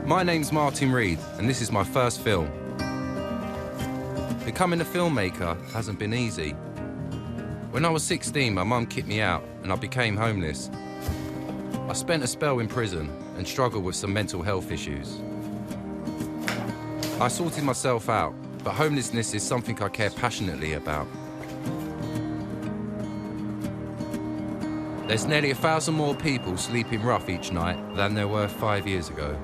My name's Martin Reed, and this is my first film. Becoming a filmmaker hasn't been easy. When I was 16, my mum kicked me out and I became homeless. I spent a spell in prison and struggled with some mental health issues. I sorted myself out, but homelessness is something I care passionately about. There's nearly 1,000 more people sleeping rough each night than there were 5 years ago.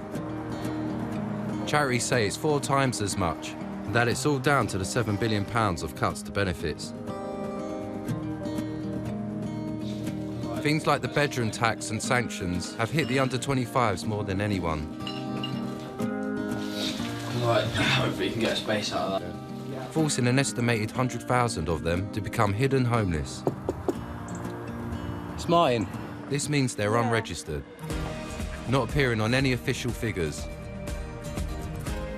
Charities say it's 4 times as much, and that it's all down to the £7 billion of cuts to benefits. Things like the bedroom tax and sanctions have hit the under-25s more than anyone. Right, hopefully you can get a space out of that. Forcing an estimated 100,000 of them to become hidden homeless. It's Martin. This means they're unregistered, not appearing on any official figures.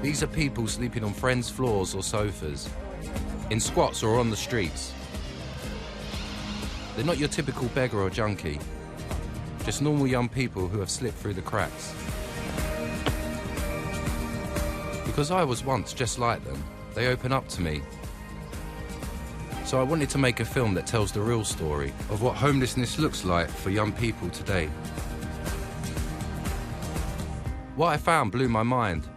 These are people sleeping on friends' floors or sofas, in squats or on the streets. They're not your typical beggar or junkie, just normal young people who have slipped through the cracks. Because I was once just like them, they open up to me. So I wanted to make a film that tells the real story of what homelessness looks like for young people today. What I found blew my mind.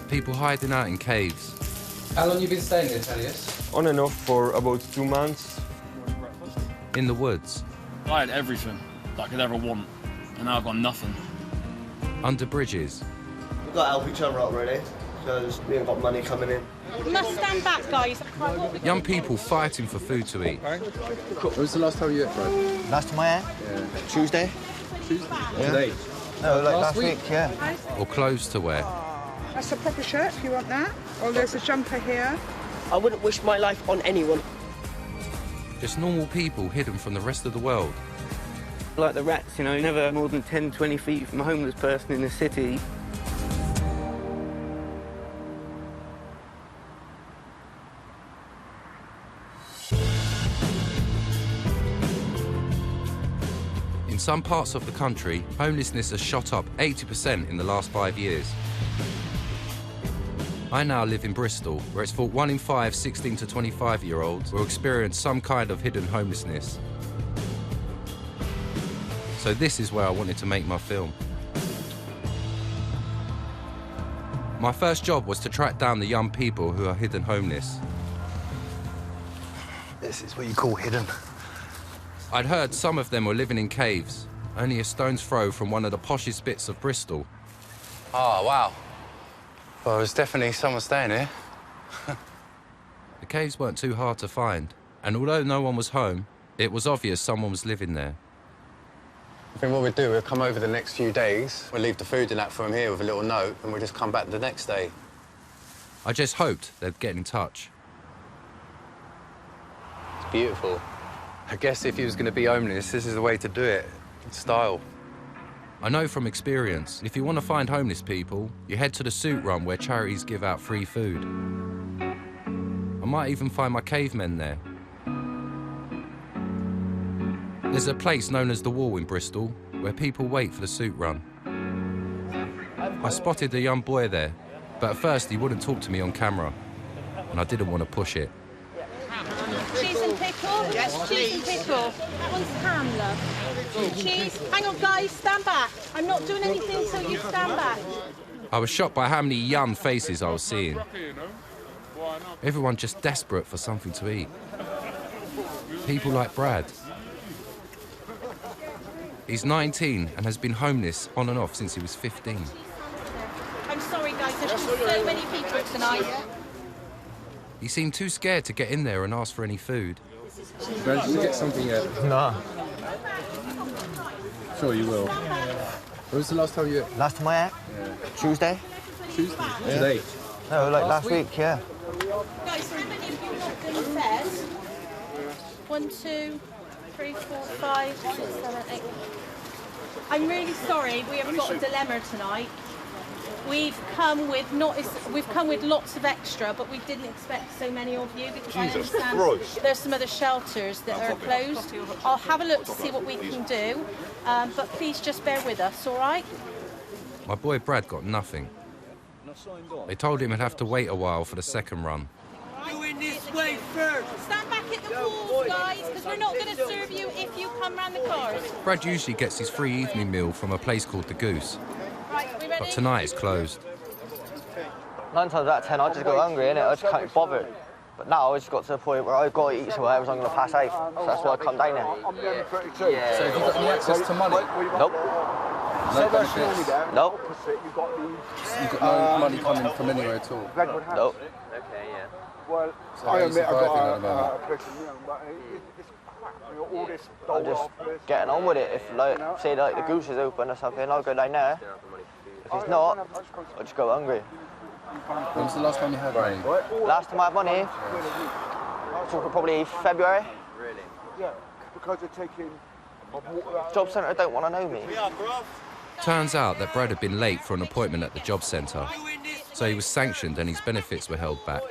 People hiding out in caves. How long have you been staying here, Thaddeus? On and off for about 2 months. In the woods. I had everything that I could ever want, and now I've got nothing. Under bridges. We've got to help each other out, really, because we ain't got money coming in. You must stand back, guys. Young people fighting for food to eat. When was the last time you ate bread? Last time I had? Yeah. Tuesday? Yeah. Today? No, like last week, yeah. Or clothes to wear. That's a proper shirt if you want that. Or there's a jumper here. I wouldn't wish my life on anyone. Just normal people hidden from the rest of the world. Like the rats, you know, never more than 10, 20 feet from a homeless person in the city. In some parts of the country, homelessness has shot up 80% in the last 5 years. I now live in Bristol, where it's thought 1 in 5 16 to 25-year-olds will experience some kind of hidden homelessness. So this is where I wanted to make my film. My first job was to track down the young people who are hidden homeless. This is what you call hidden. I'd heard some of them were living in caves, only a stone's throw from one of the poshest bits of Bristol. Oh, wow. Well, there's definitely someone staying here. The caves weren't too hard to find, and although no one was home, it was obvious someone was living there. I think what we'll do, we'll come over the next few days, we'll leave the food and that for them here with a little note, and we'll just come back the next day. I just hoped they'd get in touch. It's beautiful. I guess if he was going to be homeless, this is the way to do it. Style. I know from experience, if you want to find homeless people, you head to the Suit Run where charities give out free food. I might even find my cavemen there. There's a place known as The Wall in Bristol, where people wait for the Suit Run. I spotted a young boy there, but at first he wouldn't talk to me on camera, and I didn't want to push it. Cheese and pickle? Yes, cheese and pickle. That one's ham, love. Cheese. Hang on, guys, stand back. I'm not doing anything until you stand back. I was shocked by how many young faces I was seeing. Everyone just desperate for something to eat. People like Brad. He's 19 and has been homeless on and off since he was 15. I'm sorry, guys, there's been so many people tonight. He seemed too scared to get in there and ask for any food. Managed to get something yet? Nah. Sure you will. When was the last time you ate? Last time I had? Tuesday? Tuesday? Yeah. Today? No, like last week, yeah. Guys, how many of you have been fed? 1, 2, 3, 4, 5, 6, 7, 8. I'm really sorry, we have got a dilemma tonight. We've come with lots of extra, but we didn't expect so many of you because I understand there's some other shelters that are closed. I'll have a look to see what we can do, but please just bear with us, all right? My boy Brad got nothing. They told him he'd have to wait a while for the second run. Stand back at the walls, guys, because we're not going to serve you if you come round the cars. Brad usually gets his free evening meal from a place called The Goose. Right, we ready? But tonight it's closed. 9 times out of 10, I just go hungry, innit? I just can't be bothered. But now I just got to the point where I've got to eat somewhere else, I'm going to pass out. So that's why I come down here. So have you got any access to money? Nope. No benefits? Nope. You've got no money coming from anywhere at all? Nope. So how are you surviving at the moment? I'm just getting on with it. If, like, say, like, the Goose is open or something, I'll go down there. If it's not, I'll just go hungry. When was the last time you had money? Last time I had money, probably February. Really? Yeah, because they're taking... Job centre don't want to know me. Turns out that Brad had been late for an appointment at the job centre, so he was sanctioned and his benefits were held back.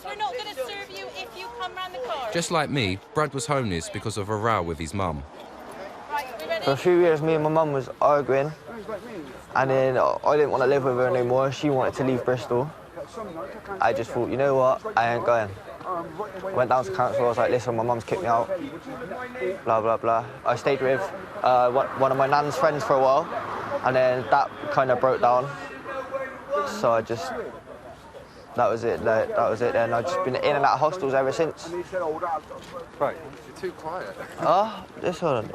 We're not going to serve you if you come round the cars. Just like me, Brad was homeless because of a row with his mum. Right, we ready? For a few years, me and my mum was arguing, and then I didn't want to live with her anymore. She wanted to leave Bristol. I just thought, you know what, I ain't going. Went down to council, I was like, listen, my mum's kicked me out, blah, blah, blah. I stayed with one of my nan's friends for a while, and then that kind of broke down. So I just, that was it then. I've just been in and out of hostels ever since. Right, you're too quiet. Oh, this one.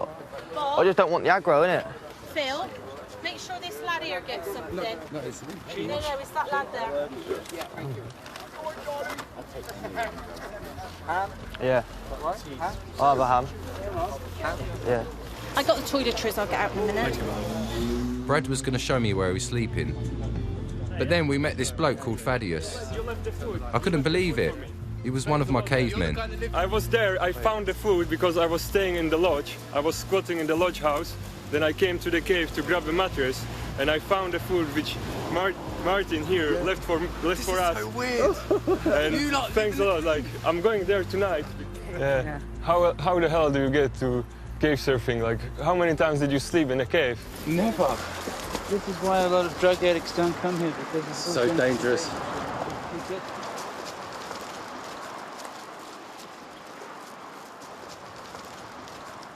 I just don't want the aggro, innit? Phil, make sure this lad here gets something. No, it's No, it's that lad there. Yeah. I'll have a ham. Yeah. I got the toiletries, I'll get out in a minute. Brad was going to show me where he was sleeping. But then we met this bloke called Thaddeus. I couldn't believe it. He was one of my cavemen. I was there, I found the food because I was staying in the lodge. I was squatting in the lodge house. Then I came to the cave to grab the mattress, and I found the food which Martin here left for us. So weird. And thanks a lot. Like, I'm going there tonight. Yeah. How the hell do you get to cave surfing? Like, how many times did you sleep in a cave? Never. This is why a lot of drug addicts don't come here, because it's So dangerous.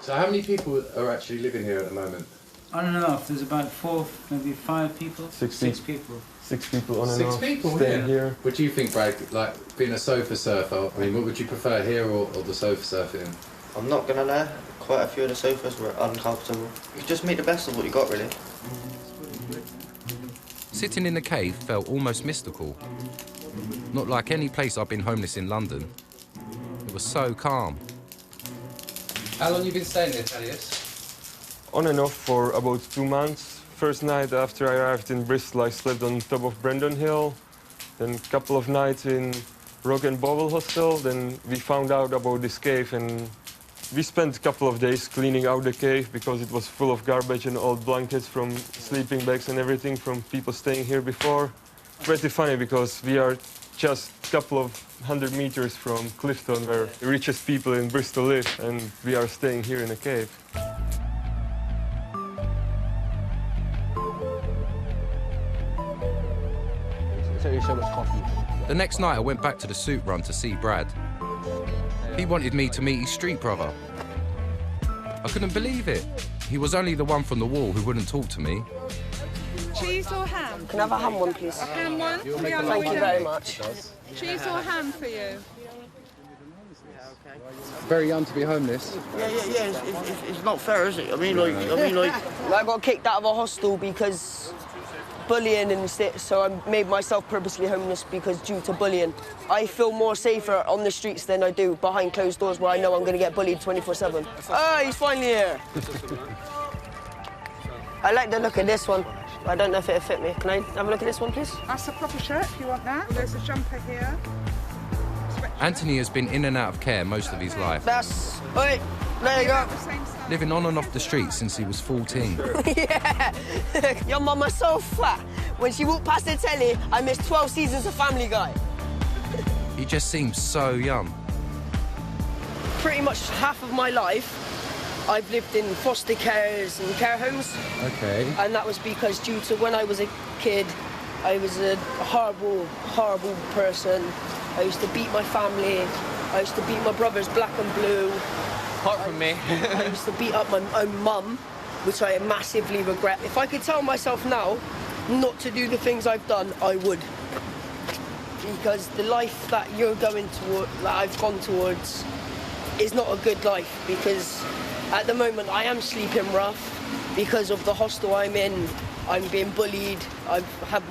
So how many people are actually living here at the moment? I don't know, if there's about 4, maybe 5 people. 6 people. 6 people on and 6 off. people staying here. What do you think, Brad? Like being a sofa surfer, I mean, what would you prefer here or the sofa surfing? I'm not gonna lie, quite a few of the sofas were uncomfortable. You just make the best of what you got, really. Sitting in the cave felt almost mystical. Not like any place I've been homeless in London. It was so calm. How long have you been staying there, Thaddeus? On and off for about 2 months. First night after I arrived in Bristol, I slept on top of Brandon Hill. Then a couple of nights in Rock and Bobble Hostel. Then we found out about this cave, and we spent a couple of days cleaning out the cave because it was full of garbage and old blankets from sleeping bags and everything from people staying here before. Pretty funny because we are just a couple of 100 meters from Clifton, where the richest people in Bristol live, and we are staying here in a cave. The next night I went back to the suit run to see Brad. He wanted me to meet his street brother. I couldn't believe it. He was only the one from the wall who wouldn't talk to me. Cheese or ham? Can I have a ham one, please? Ham one? Thank you very much. Cheese or ham for you? Very young to be homeless. Yeah. It's not fair, is it? I mean, I got kicked out of a hostel because bullying and so I made myself purposely homeless because due to bullying. I feel more safer on the streets than I do behind closed doors where I know I'm going to get bullied 24/7. Oh, he's finally here. I like the look of this one. I don't know if it'll fit me. Can I have a look at this one, please? That's a proper shirt if you want that. There's a jumper here. Anthony has been in and out of care most of his life. Wait, there you go. Living on and off the street since he was 14. Yeah. Your mama's so fat. When she walked past the telly, I missed 12 seasons of Family Guy. He just seems so young. Pretty much half of my life I've lived in foster cares and care homes. Okay. And that was because due to when I was a kid, I was a horrible, horrible person. I used to beat my family. I used to beat my brothers black and blue. Apart from me. I used to beat up my own mum, which I massively regret. If I could tell myself now not to do the things I've done, I would. Because the life that you're going toward, that I've gone towards, is not a good life. Because at the moment I am sleeping rough because of the hostel I'm in. I'm being bullied. I've had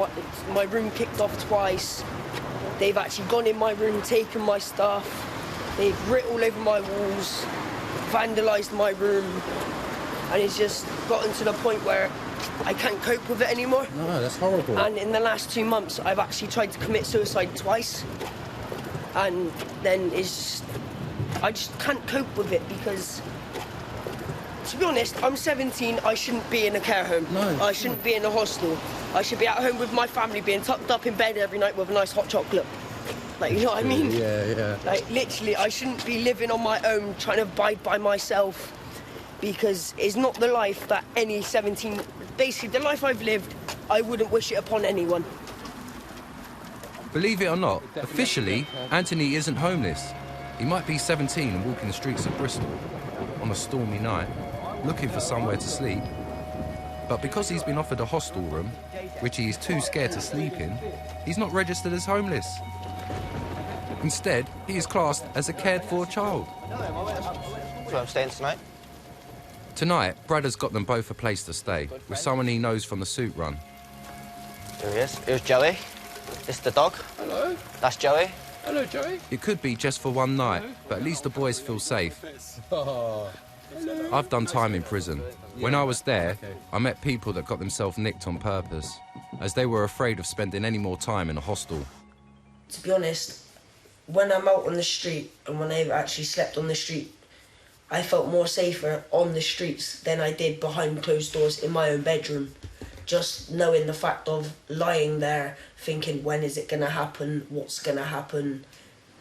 my room kicked off twice. They've actually gone in my room, taken my stuff. They've writ all over my walls, vandalised my room. And it's just gotten to the point where I can't cope with it anymore. No, that's horrible. And in the last 2 months, I've actually tried to commit suicide twice. And then I just can't cope with it because, to be honest, I'm 17, I shouldn't be in a care home. No. I shouldn't be in a hostel. I should be at home with my family, being tucked up in bed every night with a nice hot chocolate. Like, you know what I mean? Yeah. Like, literally, I shouldn't be living on my own, trying to abide by myself, because it's not the life that any 17... Basically, the life I've lived, I wouldn't wish it upon anyone. Believe it or not, officially, Anthony isn't homeless. He might be 17 and walking the streets of Bristol on a stormy night, looking for somewhere to sleep. But because he's been offered a hostel room, which he is too scared to sleep in, he's not registered as homeless. Instead, he is classed as a cared-for child. So I'm staying tonight? Tonight, Brad has got them both a place to stay, with someone he knows from the suit run. Here he is. Here's Joey. This is the dog. Hello. That's Joey. Hello, Joey. It could be just for one night, but at least the boys feel safe. I've done time in prison. When I was there, I met people that got themselves nicked on purpose, as they were afraid of spending any more time in a hostel. To be honest, when I'm out on the street and when I've actually slept on the street, I felt more safer on the streets than I did behind closed doors in my own bedroom. Just knowing the fact of lying there, thinking, when is it going to happen, what's going to happen,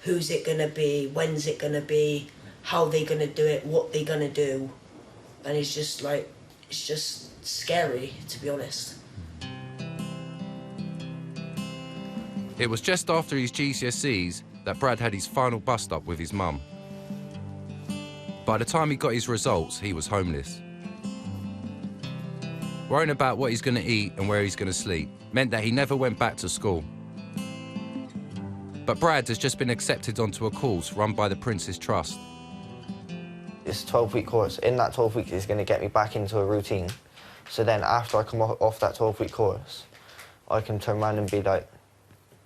who's it going to be, when's it going to be, how they going to do it, what they going to do. And it's just like, it's just scary, to be honest. It was just after his GCSEs that Brad had his final bust-up with his mum. By the time he got his results, he was homeless. Worrying about what he's going to eat and where he's going to sleep meant that he never went back to school. But Brad has just been accepted onto a course run by the Prince's Trust. It's a 12-week course. In that 12 weeks, it's going to get me back into a routine. So then after I come off that 12-week course, I can turn around and be like,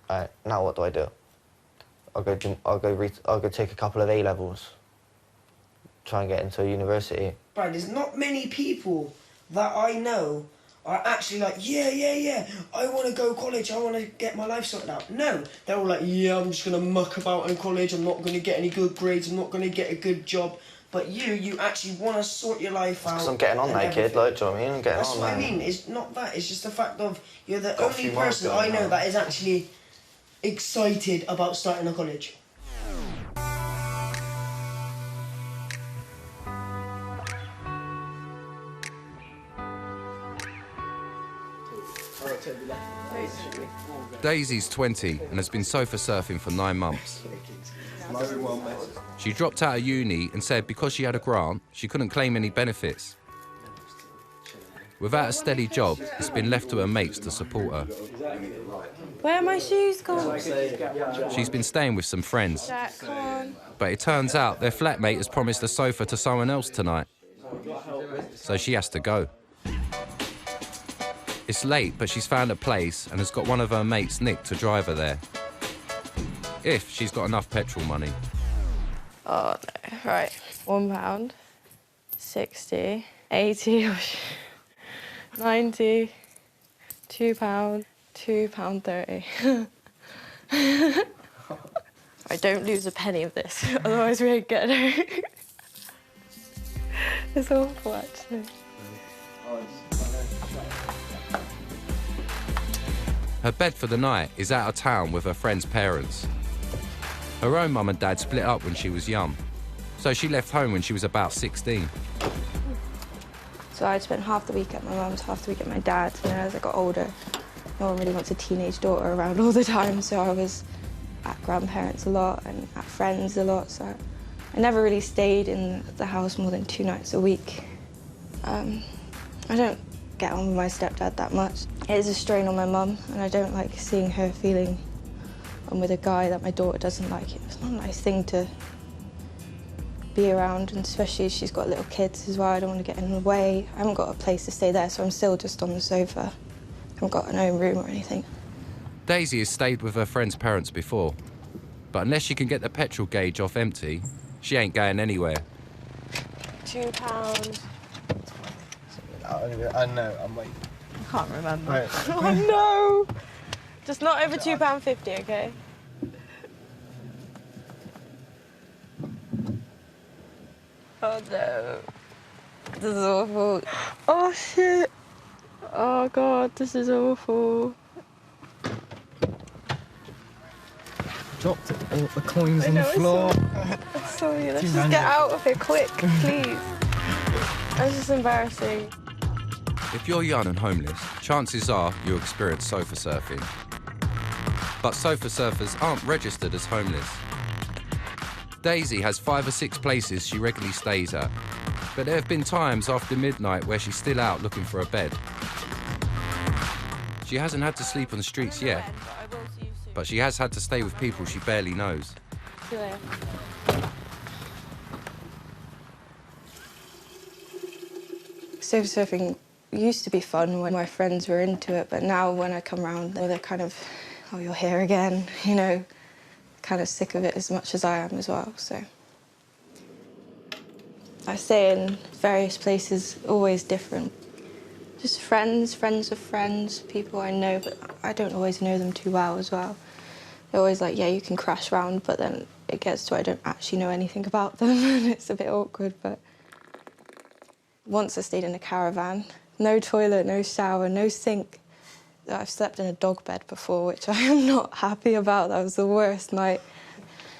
all right, now what do I do? I'll go take a couple of A-levels, try and get into a university. Brad, there's not many people that I know are actually like, yeah, I want to go college, I want to get my life sorted out. No, they're all like, yeah, I'm just going to muck about in college, I'm not going to get any good grades, I'm not going to get a good job. But you actually want to sort your life out. Because I'm getting on there, kid, like, do you know what I mean? I'm getting That's on what there. I mean, it's not that, it's just the fact of you're the Got a only few miles person going I know now. that is actually excited about starting a college. Daisy's 20 and has been sofa surfing for 9 months. She dropped out of uni and said because she had a grant, she couldn't claim any benefits. Without a steady job, it's been left to her mates to support her. Where are my shoes gone? She's been staying with some friends, Jack, come on. but it turns out their flatmate has promised a sofa to someone else tonight, so she has to go. It's late, but she's found a place and has got one of her mates, Nick, to drive her there. If she's got enough petrol money. Oh, no. Right. £1, 60, 80, 90, £2, £2.30. I don't lose a penny of this, otherwise we ain't getting it. It's awful, actually. Her bed for the night is out of town with her friend's parents. Her own mum and dad split up when she was young, so she left home when she was about 16. So I'd spend half the week at my mum's, half the week at my dad's, and then as I got older, no one really wants a teenage daughter around all the time, so I was at grandparents a lot and at friends a lot, so I never really stayed in the house more than 2 nights a week. I don't get on with my stepdad that much. It is a strain on my mum, and I don't like seeing her feeling I'm with a guy that my daughter doesn't like. It's not a nice thing to be around, and especially she's got little kids as well. I don't want to get in the way. I haven't got a place to stay there, so I'm still just on the sofa. I haven't got an own room or anything. Daisy has stayed with her friend's parents before, but unless she can get the petrol gauge off empty, she ain't going anywhere. £2. I know, I'm waiting. I can't remember. Right. Oh no! Just not over £2.50, okay? Oh no. This is awful. Oh shit. Oh god, this is awful. Dropped all the coins on the floor. Sorry, let's just get out of here quick, please. That's just embarrassing. If you're young and homeless, chances are you'll experience sofa surfing. But sofa surfers aren't registered as homeless. Daisy has 5 or 6 places she regularly stays at, but there have been times after midnight where she's still out looking for a bed. She hasn't had to sleep on the streets yet, but she has had to stay with people she barely knows. See you later. Sofa surfing used to be fun when my friends were into it, but now when I come round, they're kind of, oh, you're here again, you know, kind of sick of it as much as I am as well, so. I stay in various places, always different. Just friends of friends, people I know, but I don't always know them too well as well. They're always like, yeah, you can crash round, but then it gets to I don't actually know anything about them, and it's a bit awkward, but. Once I stayed in a caravan. No toilet, no shower, no sink. I've slept in a dog bed before, which I am not happy about. That was the worst night.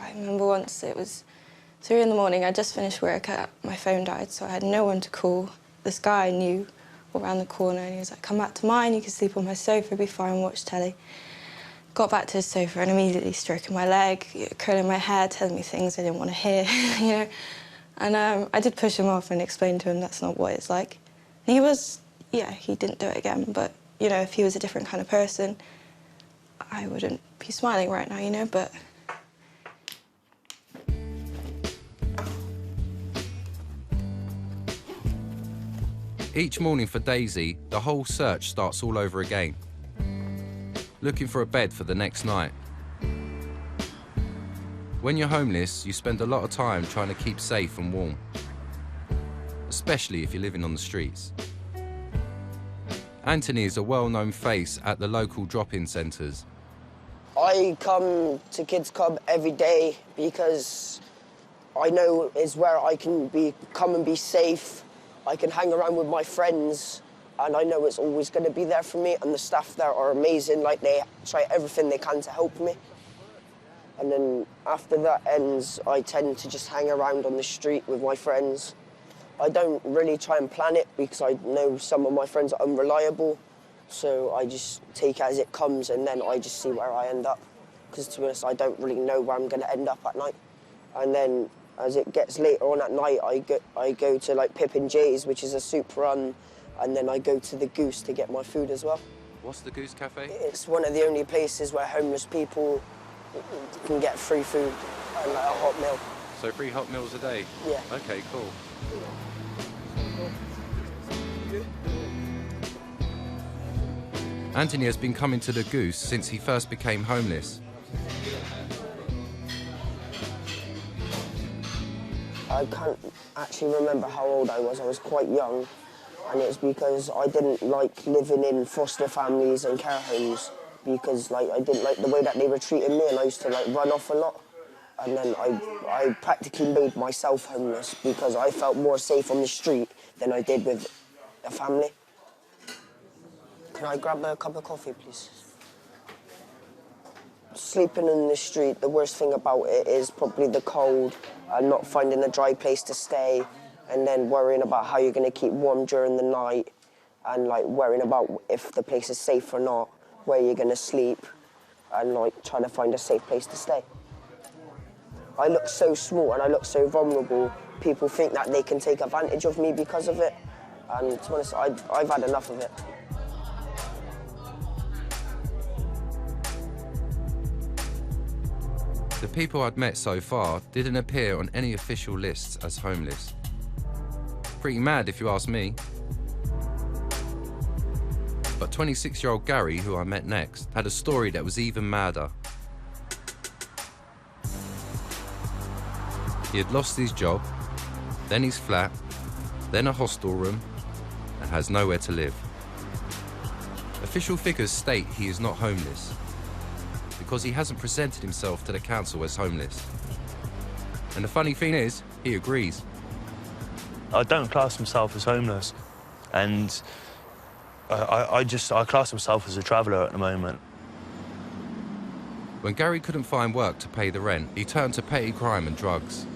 I remember once it was 3 in the morning. I just finished work, my phone died, so I had no one to call. This guy I knew around the corner, and he was like, come back to mine, you can sleep on my sofa, be fine, watch telly. Got back to his sofa and immediately stroking my leg, curling my hair, telling me things I didn't want to hear, you know. And I did push him off and explain to him that's not what it's like. And he was, yeah, he didn't do it again, but, you know, if he was a different kind of person, I wouldn't be smiling right now, you know, but... Each morning for Daisy, the whole search starts all over again. Looking for a bed for the next night. When you're homeless, you spend a lot of time trying to keep safe and warm, especially if you're living on the streets. Anthony is a well-known face at the local drop-in centres. I come to Kids Club every day because I know it's where I can come and be safe. I can hang around with my friends, and I know it's always going to be there for me, and the staff there are amazing. Like, they try everything they can to help me. And then after that ends, I tend to just hang around on the street with my friends. I don't really try and plan it because I know some of my friends are unreliable. So I just take it as it comes, and then I just see where I end up. Because to be honest, I don't really know where I'm going to end up at night. And then as it gets later on at night, I go to like Pip and Jay's, which is a soup run, and then I go to the Goose to get my food as well. What's the Goose Cafe? It's one of the only places where homeless people can get free food and like a hot meal. So 3 hot meals a day? Yeah. Okay, cool. Anthony has been coming to the Goose since he first became homeless. I can't actually remember how old I was quite young, and it's because I didn't like living in foster families and care homes because like I didn't like the way that they were treating me, and I used to like run off a lot. And then I practically made myself homeless because I felt more safe on the street than I did with a family. Can I grab a cup of coffee, please? Sleeping in the street, the worst thing about it is probably the cold and not finding a dry place to stay and then worrying about how you're going to keep warm during the night, and like worrying about if the place is safe or not, where you're going to sleep, and like trying to find a safe place to stay. I look so small and I look so vulnerable. People think that they can take advantage of me because of it, and to be honest, I've had enough of it. The people I'd met so far didn't appear on any official lists as homeless. Pretty mad if you ask me. But 26-year-old Gary, who I met next, had a story that was even madder. He had lost his job, then his flat, then a hostel room, and has nowhere to live. Official figures state he is not homeless, because he hasn't presented himself to the council as homeless. And the funny thing is, he agrees. I don't class myself as homeless, and I class myself as a traveller at the moment. When Gary couldn't find work to pay the rent, he turned to petty crime and drugs.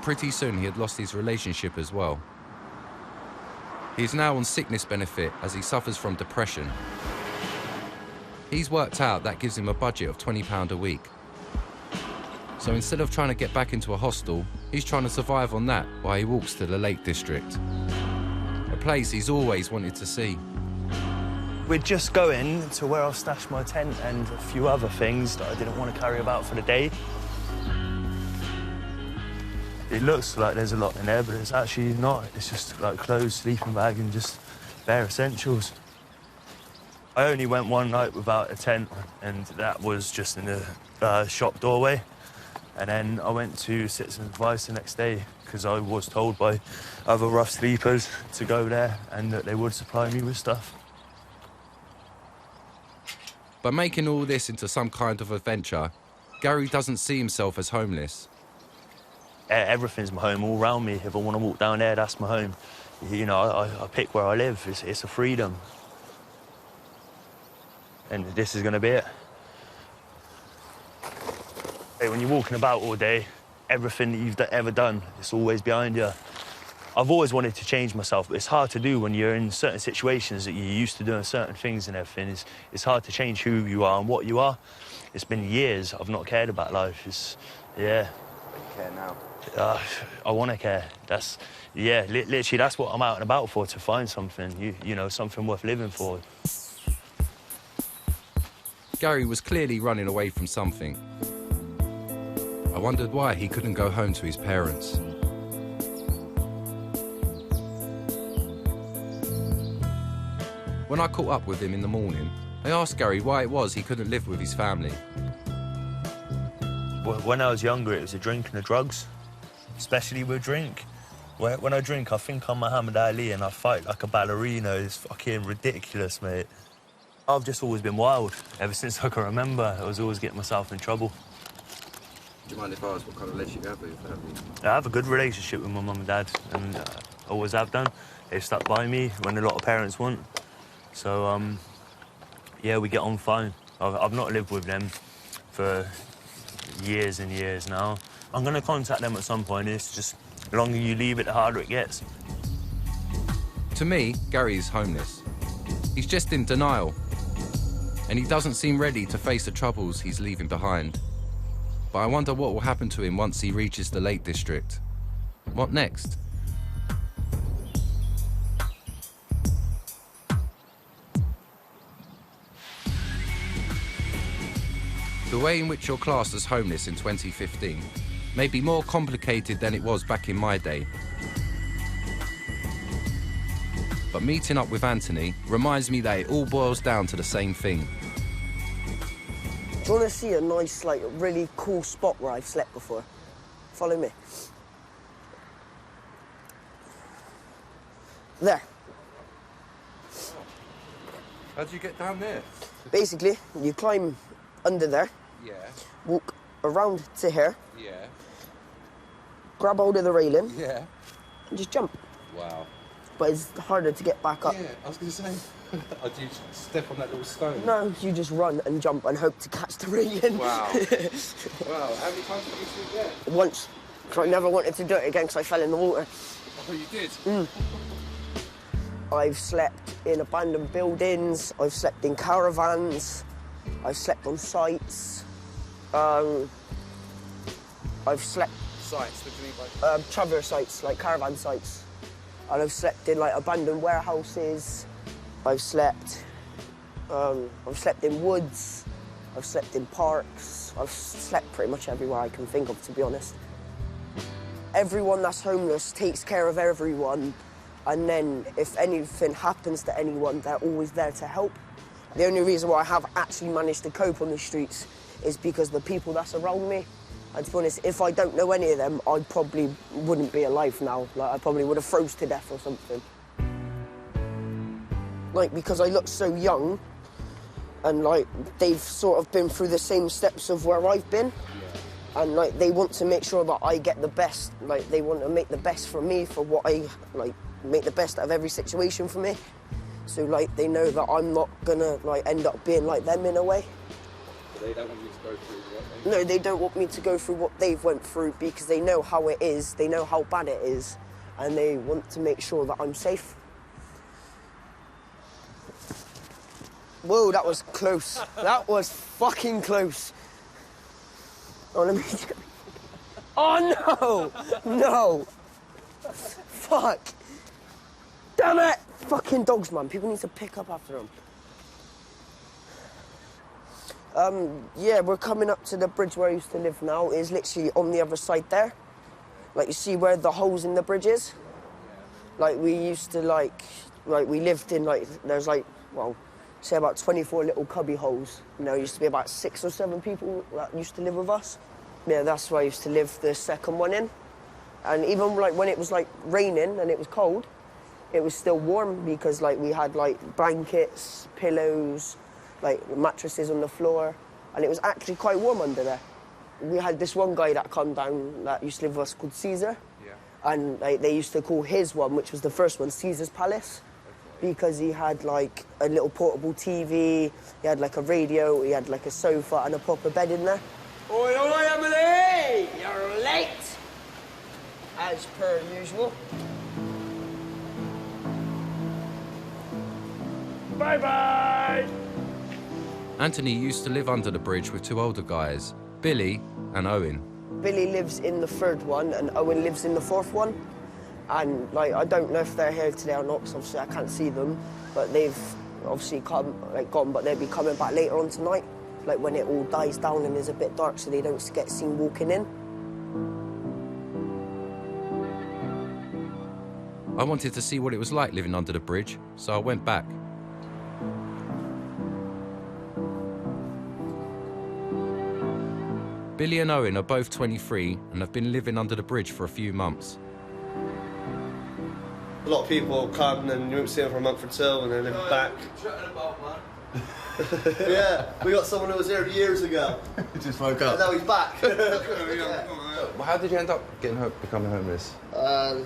Pretty soon he had lost his relationship as well. He is now on sickness benefit as he suffers from depression. He's worked out that gives him a budget of £20 a week. So instead of trying to get back into a hostel, he's trying to survive on that while he walks to the Lake District. A place he's always wanted to see. We're just going to where I've stashed my tent and a few other things that I didn't want to carry about for the day. It looks like there's a lot in there, but it's actually not. It's just like clothes, sleeping bag, and just bare essentials. I only went one night without a tent, and that was just in the shop doorway. And then I went to Citizens Advice the next day because I was told by other rough sleepers to go there and that they would supply me with stuff. By making all this into some kind of adventure, Gary doesn't see himself as homeless. Everything's my home all around me. If I want to walk down there, that's my home. You know, I pick where I live. It's a freedom. And this is going to be it. Hey, when you're walking about all day, everything that you've ever done, it's always behind you. I've always wanted to change myself, but it's hard to do when you're in certain situations that you're used to doing certain things and everything. It's hard to change who you are and what you are. It's been years I've not cared about life. Yeah. But you care now? I want to care. Literally, that's what I'm out and about for, to find something, you know, something worth living for. Gary was clearly running away from something. I wondered why he couldn't go home to his parents. When I caught up with him in the morning, I asked Gary why it was he couldn't live with his family. When I was younger, it was a drink and the drugs, especially with drink. When I drink, I think I'm Muhammad Ali and I fight like a ballerina. It's fucking ridiculous, mate. I've just always been wild. Ever since I can remember, I was always getting myself in trouble. Do you mind if I ask what kind of relationship you have with your family? I have a good relationship with my mum and dad, and always have done. They've stuck by me when a lot of parents won't. So, yeah, we get on fine. I've not lived with them for years and years now. I'm going to contact them at some point. It's just, the longer you leave it, the harder it gets. To me, Gary is homeless. He's just in denial. And he doesn't seem ready to face the troubles he's leaving behind. But I wonder what will happen to him once he reaches the Lake District. What next? The way in which you're classed as homeless in 2015 may be more complicated than it was back in my day. But meeting up with Anthony reminds me that it all boils down to the same thing. Do you want to see a nice, like, really cool spot where I've slept before? Follow me. There. How'd you get down there? Basically, you climb under there. Yeah. Walk around to here. Yeah. Grab hold of the railing. Yeah. And just jump. Wow. But it's harder to get back up. Yeah, I was going to say, I do step on that little stone. No, you just run and jump and hope to catch the railing. Wow. Wow, how many times did you sleep there? Once. So I never wanted to do it again because I fell in the water. Oh, you did? I've slept in abandoned buildings, I've slept in caravans, I've slept on sites, I've slept... Sites, what do you mean by... traveller sites, like caravan sites. And I've slept in, like, abandoned warehouses, I've slept in woods, I've slept in parks, I've slept pretty much everywhere I can think of, to be honest. Everyone that's homeless takes care of everyone, and then if anything happens to anyone, they're always there to help. The only reason why I have actually managed to cope on the streets is because the people that's around me. And to be honest, if I don't know any of them, I probably wouldn't be alive now. Like, I probably would have froze to death or something. Like, because I look so young, and, like, they've sort of been through the same steps of where I've been. And, like, they want to make sure that I get the best. Like, they want to make the best for me, for what I, like, make the best out of every situation for me. So, like, they know that I'm not gonna, like, end up being like them in a way. But they don't want you to go through what No, they don't want me to go through what they've went through because they know how it is, they know how bad it is, and they want to make sure that I'm safe. Whoa, that was close. That was fucking close. Oh, let me... Oh, no! No! Fuck! Damn it! Fucking dogs, man. People need to pick up after them. Yeah, we're coming up to the bridge where I used to live now. It's literally on the other side there. Like, you see where the holes in the bridge is? Like, we used to, like, we lived in, like, there's, like, well, say about 24 little cubby holes. You know, used to be about 6 or 7 people that used to live with us. Yeah, that's where I used to live the second one in. And even, like, when it was, like, raining and it was cold, it was still warm because, like, we had, like, blankets, pillows, like, mattresses on the floor, and it was actually quite warm under there. We had this one guy that come down that used to live with us called Caesar, and they used to call his one, which was the first one, Caesar's Palace, because he had, like, a little portable TV, he had, like, a radio, he had, like, a sofa and a proper bed in there. Oi, oi, Emily! You're late! As per usual. Bye-bye! Anthony used to live under the bridge with 2 older guys, Billy and Owen. Billy lives in the 3rd one and Owen lives in the 4th one. And, like, I don't know if they're here today or not, because obviously I can't see them, but they've obviously gone, but they'll be coming back later on tonight, like when it all dies down and is a bit dark so they don't get seen walking in. I wanted to see what it was like living under the bridge, so I went back. Billy and Owen are both 23 and have been living under the bridge for a few months. A lot of people come and you won't see them for a month or 2 and then they're back. Yeah, we got someone who was here years ago. Just woke up. And now he's back. Well, how did you end up becoming homeless? To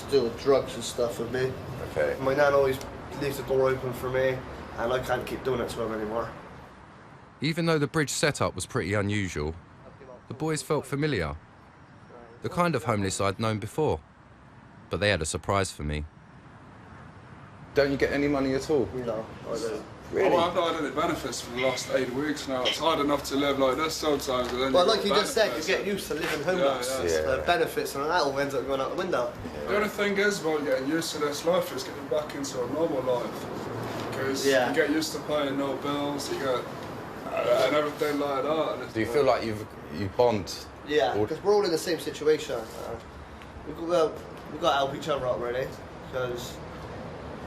do with drugs and stuff with me. Okay. My nan always leaves the door open for me, and I can't keep doing it to him anymore. Even though the bridge setup was pretty unusual, the boys felt familiar. The kind of homeless I'd known before. But they had a surprise for me. Don't you get any money at all? No, I don't. Really? I've not had any benefits for the last 8 weeks now. It's hard enough to live like this sometimes. But then well, like you just said, you get used to living homeless. Yeah. The benefits and that all ends up going out the window. The only thing is about getting used to this life is getting back into a normal life. Because you get used to paying no bills, you get and everything like that. Do you feel like you bond? Yeah, because we're all in the same situation. We've got to help each other out really, because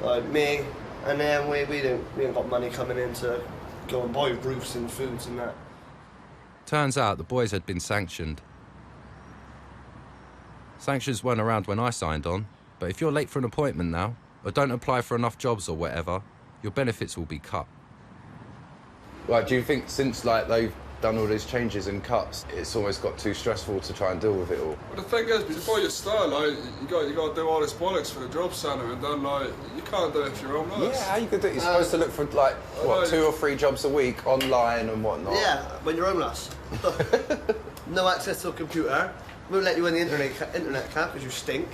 like me, and then we ain't got money coming in to go and buy roofs and foods and that. Turns out the boys had been sanctioned. Sanctions weren't around when I signed on, but if you're late for an appointment now, or don't apply for enough jobs or whatever, your benefits will be cut. Like, do you think since like they've done all these changes and cuts, it's almost got too stressful to try and deal with it all? But the thing is, before you start, like, you got to do all this bollocks for the job centre, and then like you can't do it if you're homeless. Yeah, how you could do it? You're supposed to look for like what 2 or 3 jobs a week online and whatnot. Yeah, when you're homeless. No access to a computer, won't let you in the internet camp because you stink.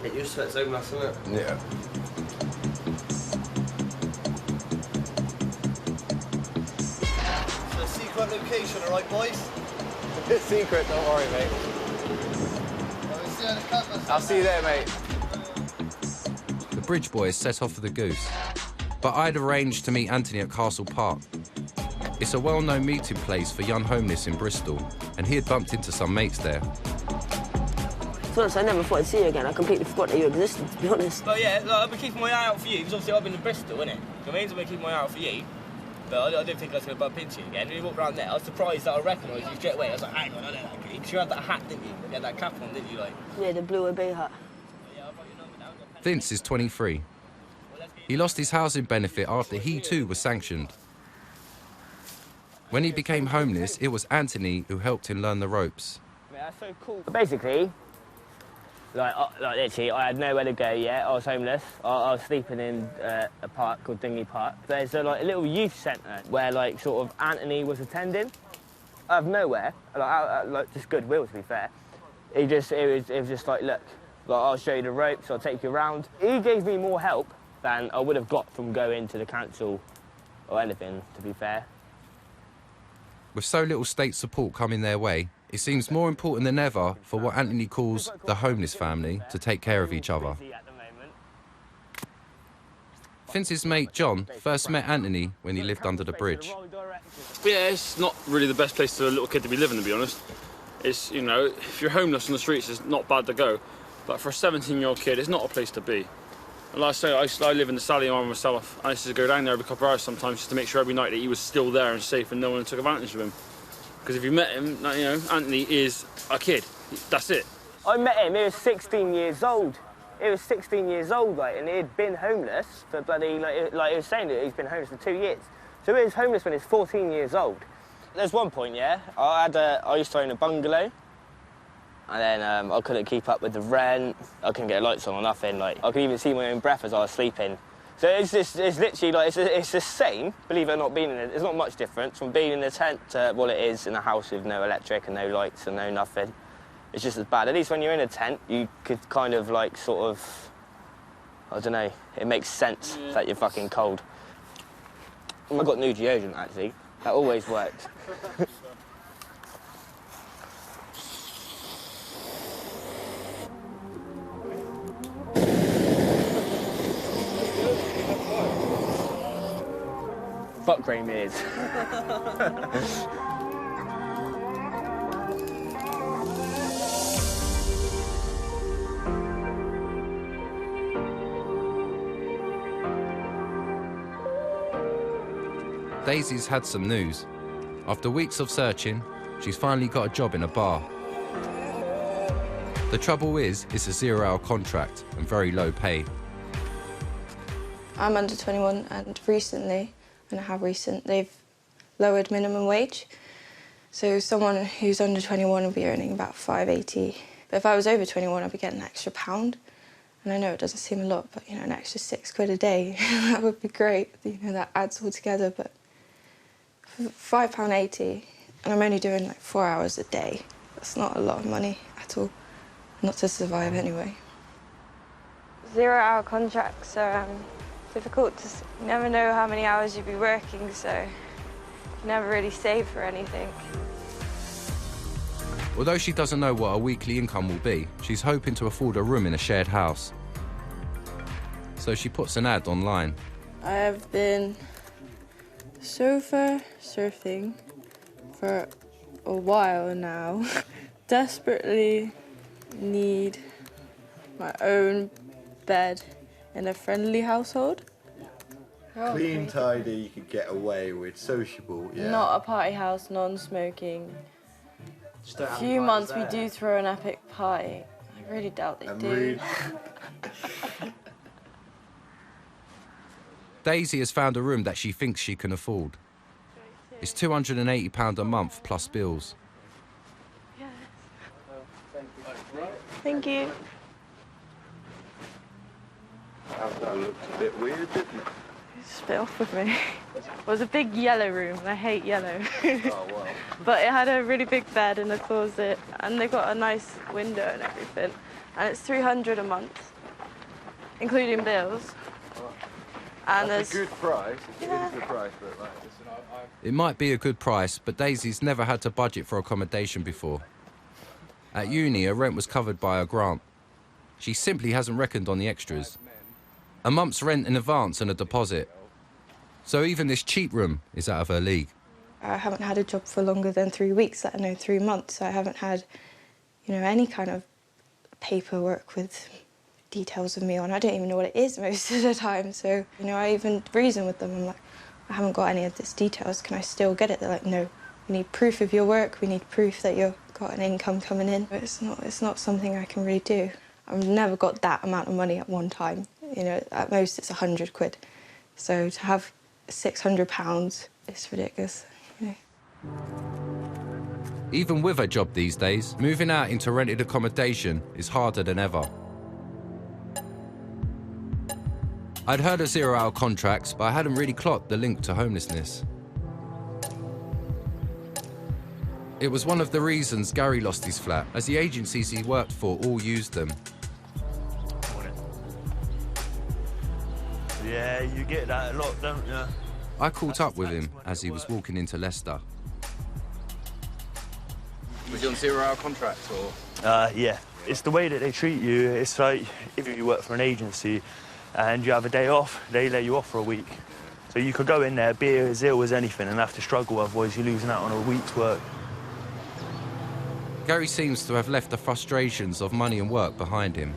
Get used to it, it's homeless, isn't it? Yeah. It's a secret location, alright, boys? It's secret, don't worry, mate. I'll see you there, mate. The Bridge Boys set off for the Goose, but I'd arranged to meet Anthony at Castle Park. It's a well-known meeting place for young homeless in Bristol, and he had bumped into some mates there. To be honest, I never thought I'd see you again. I completely forgot that you existed, to be honest. But yeah, like, I've been keeping my eye out for you, because obviously I've been in Bristol, innit? I mean, I've been keeping my eye out for you, but I didn't think I was going to bump into you again. When you walked around there, I was surprised that I recognised you straight away. I was like, hang on, I know that kid. Because you had that hat, didn't you? You had that cap on, didn't you? Like? Yeah, the blue obey hat. Vince is 23. He lost his housing benefit after he too was sanctioned. When he became homeless, it was Anthony who helped him learn the ropes. Yeah, that's so cool. Basically, like literally, I had nowhere to go yet. I was homeless. I was sleeping in a park called Dingley Park. There's like a little youth centre where like sort of Anthony was attending. Out of nowhere, like just goodwill to be fair. It was just like, look, like, I'll show you the ropes. I'll take you around. He gave me more help than I would have got from going to the council or anything, to be fair. With so little state support coming their way, it seems more important than ever for what Anthony calls the homeless family to take care of each other. Vince's mate John first met Anthony when he lived under the bridge. Yeah, it's not really the best place for a little kid to be living, to be honest. It's, you know, if you're homeless on the streets, it's not bad to go. But for a 17-year-old kid, it's not a place to be. And like I say, I live in the Sally Arm myself. I used to go down there every couple of hours sometimes just to make sure every night that he was still there and safe and no one took advantage of him. Because if you met him, you know, Anthony is a kid. That's it. I met him, he was 16 years old. He was 16 years old, like, and he had been homeless for bloody, like he was saying that he's been homeless for 2 years. So he was homeless when he was 14 years old. There's one point, yeah, I used to own a bungalow, and then I couldn't keep up with the rent. I couldn't get lights on or nothing. Like, I could even see my own breath as I was sleeping. So it's literally like, it's the same, believe it or not, being in it. There's not much difference from being in a tent to what it is in a house with no electric and no lights and no nothing. It's just as bad. At least when you're in a tent, you could kind of like sort of, I don't know, it makes sense that you're fucking cold. I got new deodorant actually. That always worked. Fuck grey mears. Daisy's had some news. After weeks of searching, she's finally got a job in a bar. The trouble is, it's a 0-hour contract and very low pay. I'm under 21 and recently, they've lowered minimum wage. So someone who's under 21 will be earning about £5.80. But if I was over 21, I'd be getting an extra £1. And I know it doesn't seem a lot, but, you know, an extra £6 a day, that would be great. You know, that adds all together, but £5.80, and I'm only doing like 4 hours a day. That's not a lot of money at all, not to survive anyway. 0-hour contracts are difficult. You never know how many hours you'll be working, so you never really save for anything. Although she doesn't know what her weekly income will be, she's hoping to afford a room in a shared house. So she puts an ad online. I have been sofa surfing for a while now. Desperately need my own bed in a friendly household. Clean, tidy, you could get away with, sociable, yeah. Not a party house, non-smoking. A few months we do throw an epic party. I really doubt they do. Daisy has found a room that she thinks she can afford. It's £280 a month plus bills. Thank you. That looked a bit weird, didn't it? split off with me. It was a big yellow room, and I hate yellow. But it had a really big bed and a closet, and they got a nice window and everything. And it's $300 a month, including bills. And That's a good price. Yeah. It's a good price, but like, It might be a good price, but Daisy's never had to budget for accommodation before. At uni, her rent was covered by a grant. She simply hasn't reckoned on the extras. A month's rent in advance and a deposit. So even this cheap room is out of her league. I haven't had a job for longer than 3 weeks, let alone 3 months. I haven't had, you know, any kind of paperwork with details of me on. I don't even know what it is most of the time. So, you know, I even reason with them. I'm like, I haven't got any of this details. Can I still get it? They're like, no, we need proof of your work. We need proof that you've got an income coming in. But it's not something I can really do. I've never got that amount of money at one time. You know, at most it's 100 quid. So to have £600, it's ridiculous, you know. Even with her job these days, moving out into rented accommodation is harder than ever. I'd heard of 0-hour contracts, but I hadn't really clocked the link to homelessness. It was one of the reasons Gary lost his flat, as the agencies he worked for all used them. Yeah, you get that a lot, don't you? I caught up with him as he was walking into Leicester. Was he on 0-hour contract or? Yeah. It's the way that they treat you. It's like if you work for an agency and you have a day off, they lay you off for a week. So you could go in there, be as ill as anything and have to struggle, otherwise you're losing out on a week's work. Gary seems to have left the frustrations of money and work behind him.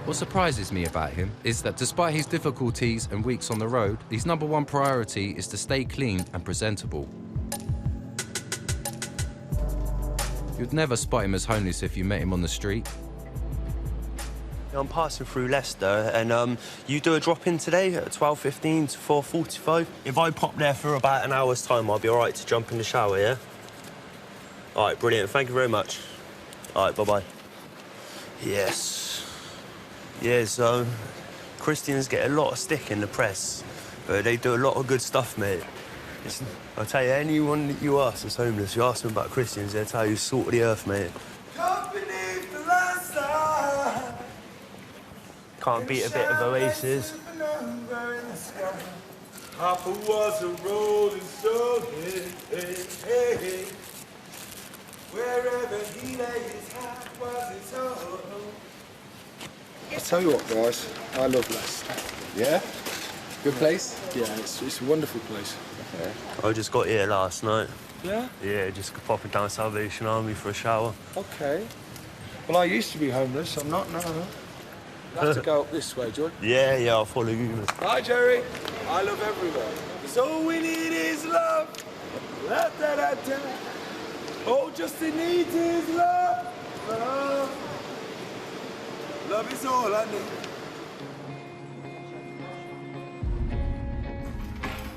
What surprises me about him is that despite his difficulties and weeks on the road, his #1 priority is to stay clean and presentable. You'd never spot him as homeless if you met him on the street. I'm passing through Leicester and you do a drop-in today at 12:15 to 4:45. If I pop there for about an hour's time, I'll be all right to jump in the shower, yeah? All right, brilliant. Thank you very much. All right, bye-bye. Yes. Yeah, so Christians get a lot of stick in the press, but they do a lot of good stuff, mate. I'll tell you, anyone that you ask that's homeless, you ask them about Christians, they'll tell you salt of the earth, mate. Can't beat a bit of Oasis. Papa was a rolling stone, hey, hey. Wherever he lay his hat was his home. I tell you what, guys, I love Leicester. Yeah? Good place? Yeah, it's a wonderful place. Okay. I just got here last night. Yeah? Yeah, just popping down Salvation Army for a shower. Okay. Well, I used to be homeless. I'm not now. I have to go up this way, George. Yeah, I'll follow you. Hi, Jerry. I love everywhere. Cause all we need is love. La-da-da-da. All Justin needs is love. Love. Love is all I need.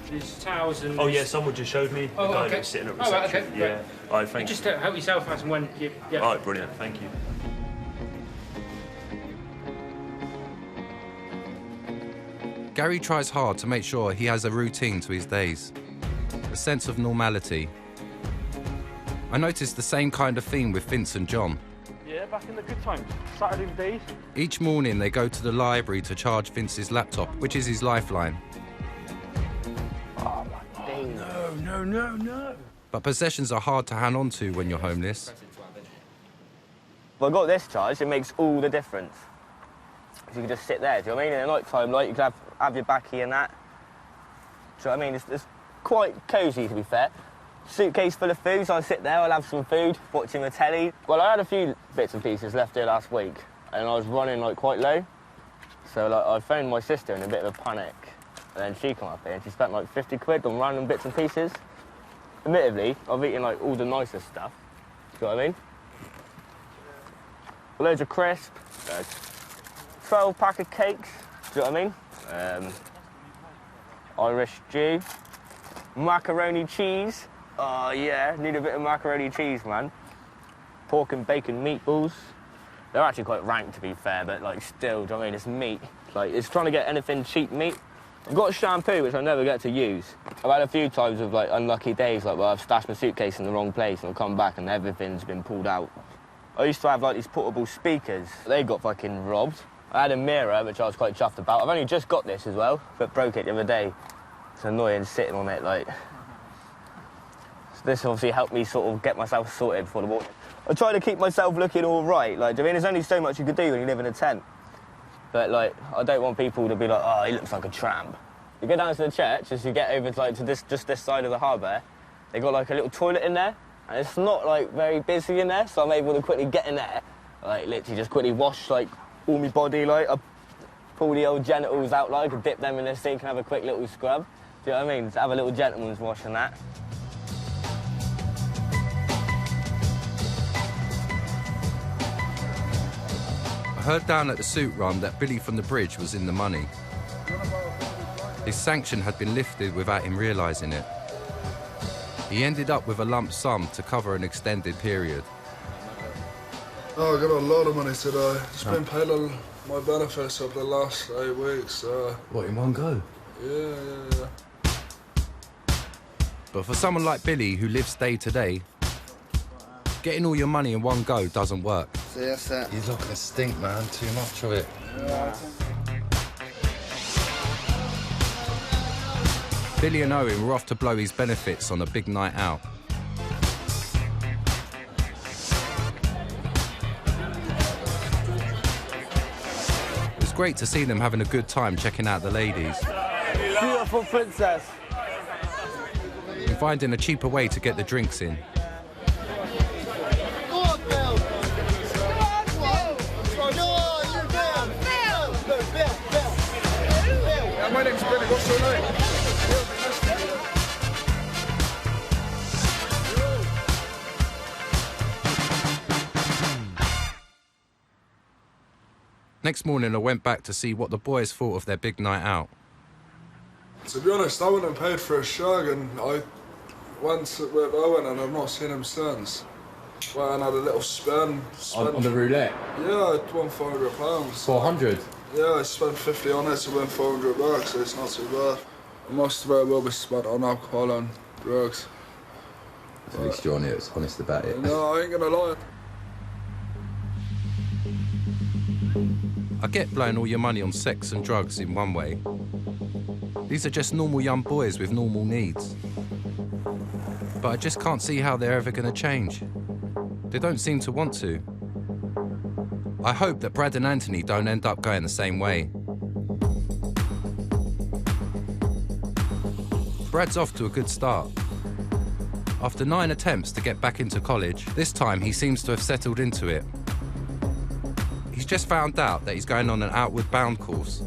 There's towels and... Oh, yeah, someone just showed me. Oh, the guy okay. that was sitting at Oh, right, reception. okay. Yeah. Right. All right, thank you. Just help yourself as and when you... Yeah. All right, brilliant. Thank you. Gary tries hard to make sure he has a routine to his days, a sense of normality. I noticed the same kind of theme with Vince and John. Yeah, back in the good times. Saturday days. Each morning they go to the library to charge Vince's laptop, which is his lifeline. Oh, no. But possessions are hard to hang on to when you're homeless. If I got this charge, it makes all the difference. If you can just sit there, do you know what I mean? In the night time, like, you can have your baccy and that. Do you know what I mean? It's quite cosy, to be fair. Suitcase full of food, so I'll sit there, I'll have some food, watching the telly. Well, I had a few bits and pieces left here last week, and I was running, like, quite low. So, like, I phoned my sister in a bit of a panic, and then she came up here, and she spent, like, 50 quid on random bits and pieces. Admittedly, I've eaten, like, all the nicer stuff. Do you know what I mean? Loads of crisps, 12-pack of cakes, do you know what I mean? Irish stew, macaroni cheese. Oh, yeah, need a bit of macaroni cheese, man. Pork and bacon meatballs, They're actually quite rank, to be fair, but, like, still, do you know what I mean? It's meat. Like, it's trying to get anything cheap meat. I've got a shampoo, which I never get to use. I've had a few times of, like, unlucky days, like, where I've stashed my suitcase in the wrong place and I've come back and everything's been pulled out. I used to have, like, these portable speakers. They got fucking robbed. I had a mirror, which I was quite chuffed about. I've only just got this as well, but broke it the other day. It's annoying sitting on it, like... So this obviously helped me sort of get myself sorted before the morning. I try to keep myself looking all right. Like, I mean, there's only so much you could do when you live in a tent. But, like, I don't want people to be like, oh, he looks like a tramp. You go down to the church, as you get over to, like, to just this side of the harbour, they got, like, a little toilet in there, and it's not, like, very busy in there, so I'm able to quickly get in there, like, literally just quickly wash, like, all my body, like, I pull the old genitals out, like, and dip them in the sink and have a quick little scrub. Do you know what I mean? Just have a little gentleman's wash and that. I heard down at the suit run that Billy from the bridge was in the money. His sanction had been lifted without him realising it. He ended up with a lump sum to cover an extended period. Oh, I got a lot of money today. Just been paid all my benefits over the last 8 weeks. What, in one go? Yeah. But for someone like Billy, who lives day to day, getting all your money in one go doesn't work. See, that's it. You're not gonna stink, man. Too much of it. Yeah. Billy and Owen were off to blow his benefits on a big night out. It was great to see them having a good time checking out the ladies. Beautiful princess. And finding a cheaper way to get the drinks in. My name's Billy. What's your name? Next morning, I went back to see what the boys thought of their big night out. To be honest, I wouldn't have paid for a shag, and I went with Owen and I've not seen him since. Well, and had a little spin. On the roulette? Yeah, I won £400. 400? Yeah, I spent 50 on it to win $400, so it's not too bad. Most of it will be spent on alcohol and drugs. At least you're honest about it. No, I ain't gonna lie. I get blowing all your money on sex and drugs in one way. These are just normal young boys with normal needs. But I just can't see how they're ever going to change. They don't seem to want to. I hope that Brad and Anthony don't end up going the same way. Brad's off to a good start. After 9 attempts to get back into college, this time he seems to have settled into it. He's just found out that he's going on an outward bound course.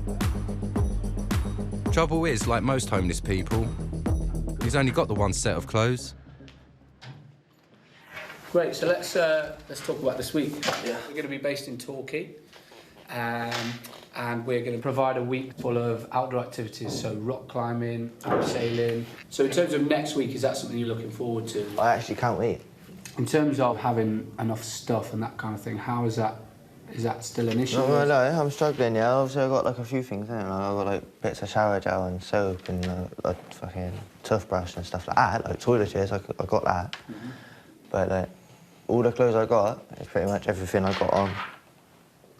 Trouble is, like most homeless people, he's only got the one set of clothes. Great, so let's talk about this week. Yeah. We're going to be based in Torquay, and we're going to provide a week full of outdoor activities, so rock climbing, abseiling. So in terms of next week, is that something you're looking forward to? I actually can't wait. In terms of having enough stuff and that kind of thing, how is that? Is that still an issue? No, I'm struggling, yeah. Obviously, I've got like a few things, I've got like bits of shower gel and soap and a fucking toothbrush and stuff like that. Like toiletries, I got that. Mm-hmm. But like, all the clothes I got is pretty much everything I got on.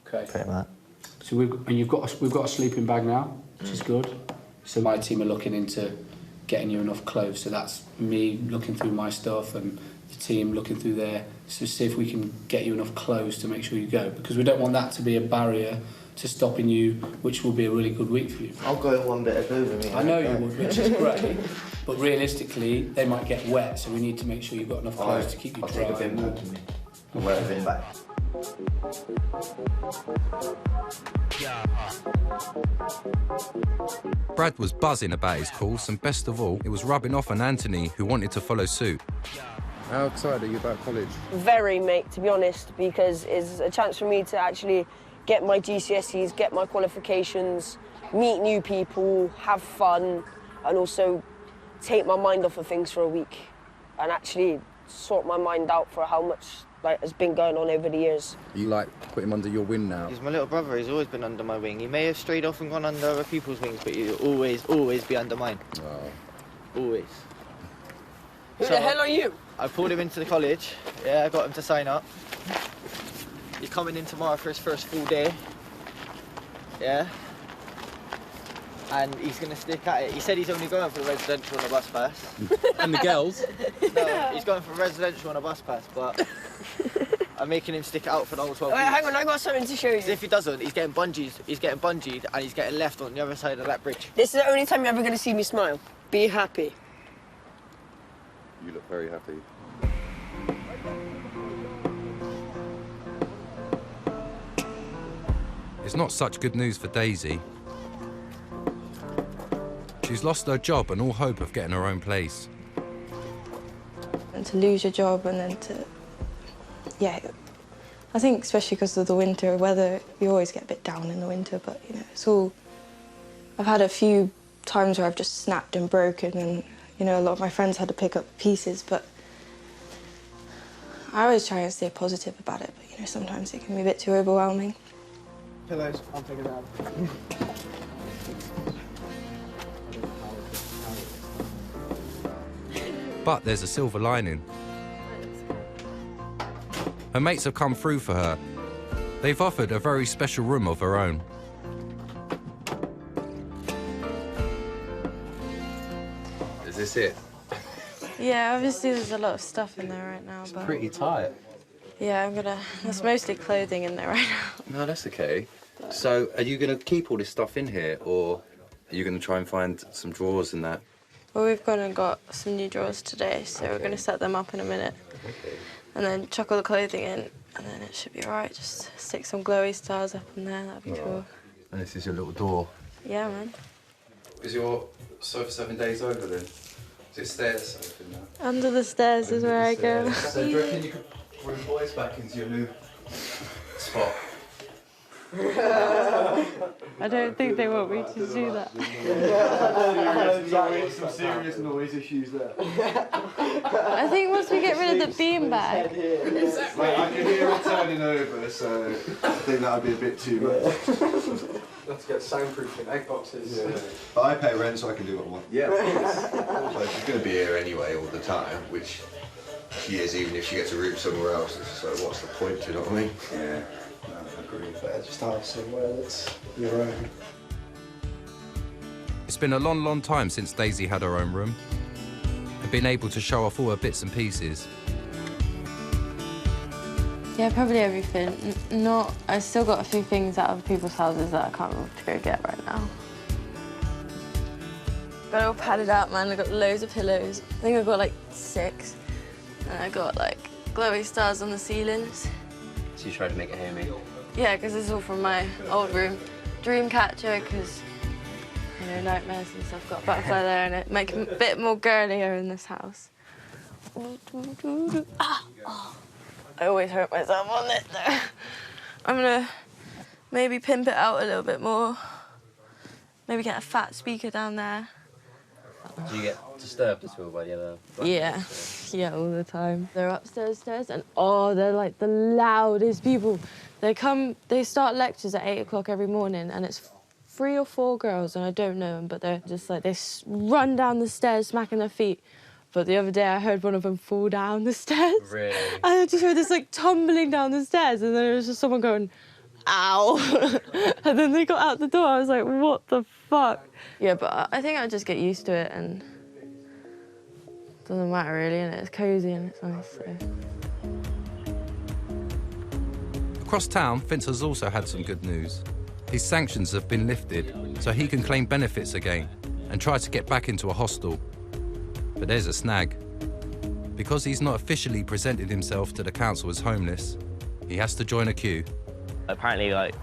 Okay. Pretty much. So we've got a sleeping bag now, which is good. So my team are looking into getting you enough clothes. So that's me looking through my stuff and the team looking through there to see if we can get you enough clothes to make sure you go, because we don't want that to be a barrier to stopping you, which will be a really good week for you. I'll go in one bit of clothing. I know you would, which is great, but realistically they might get wet, so we need to make sure you've got enough clothes to keep you dry. I'll take a bin back to me. I'll wear a bin back. Brad was buzzing about his course, and best of all, it was rubbing off on Anthony, who wanted to follow suit. How excited are you about college? Very, mate, to be honest, because it's a chance for me to actually get my GCSEs, get my qualifications, meet new people, have fun, and also take my mind off of things for a week and actually sort my mind out for how much like has been going on over the years. You like put him under your wing now? He's my little brother. He's always been under my wing. He may have strayed off and gone under other people's wings, but he'll always be under mine. Oh. Always. Who the hell are you? I pulled him into the college. Yeah, I got him to sign up. He's coming in tomorrow for his first full day. Yeah. And he's going to stick at it. He said he's only going for residential on a bus pass. And the girls? No, he's going for residential on a bus pass, but I'm making him stick it out for the whole 12 Wait, hang on, I got something to show you. If he doesn't, he's getting bungeed. He's getting bungeed and he's getting left on the other side of that bridge. This is the only time you're ever going to see me smile. Be happy. You look very happy. It's not such good news for Daisy. She's lost her job and all hope of getting her own place. And to lose your job and then to... Yeah, I think especially because of the winter weather, you always get a bit down in the winter, but, you know, it's all... I've had a few times where I've just snapped and broken and, you know, a lot of my friends had to pick up pieces, but I always try and stay positive about it, but, you know, sometimes it can be a bit too overwhelming. Pillows, I'll take it out. But there's a silver lining. Her mates have come through for her. They've offered a very special room of her own. Is this it? Yeah, obviously there's a lot of stuff in there right now, but... Pretty tight. Yeah, there's mostly clothing in there right now. No, that's okay. So, are you going to keep all this stuff in here, or are you going to try and find some drawers and that? Well, we've gone and got some new drawers today, so we're going to set them up in a minute. Okay. And then chuck all the clothing in, and then it should be all right. Just stick some glowy stars up in there, that'd be cool. And this is your little door. Yeah, man. Is your sofa 7 days over then? Is it stairs sofa now? Under the stairs is where I go. So do you reckon you could bring boys back into your new spot? I don't think they want me to do that. Some serious noise issues there. I think once we get rid of the beanbag. Like, I can hear it turning over, so I think that would be a bit too much. Let's get soundproofing, egg boxes. Yeah. But I pay rent, so I can do what I want. Yeah, of course. She's going to be here anyway all the time, which she is, even if she gets a room somewhere else. So what's the point, do you know what I mean? Yeah. No, I agree. Better just have somewhere that's your own. It's been a long, long time since Daisy had her own room and been able to show off all her bits and pieces. Yeah, probably everything. I still got a few things out of people's houses that I can't remember to go get right now. Got it all padded out, man. I got loads of pillows. I think I got like 6. And I got like glowy stars on the ceilings. So you tried to make it hammy? Yeah, because this is all from my old room. Dream catcher, because, you know, nightmares and stuff. Got a butterfly there and it make it a bit more girlier in this house. Ah! Oh. I always hurt myself on it there. I'm gonna maybe pimp it out a little bit more. Maybe get a fat speaker down there. Do you get disturbed at all by the other... Yeah, yeah, all the time. They're upstairs, and oh, they're like the loudest people. They start lectures at 8 o'clock every morning, and it's 3 or 4 girls, and I don't know them, but they're just like, they run down the stairs smacking their feet. But the other day I heard one of them fall down the stairs. Really? I just heard this like tumbling down the stairs, and then there was just someone going, ow. And then they got out the door. I was like, what the fuck? Yeah, but I think I just get used to it, and it doesn't matter really, and it's cozy and it's nice, so. Across town, Vince has also had some good news. His sanctions have been lifted, so he can claim benefits again and try to get back into a hostel. But there's a snag. Because he's not officially presented himself to the council as homeless, he has to join a queue. Apparently, like,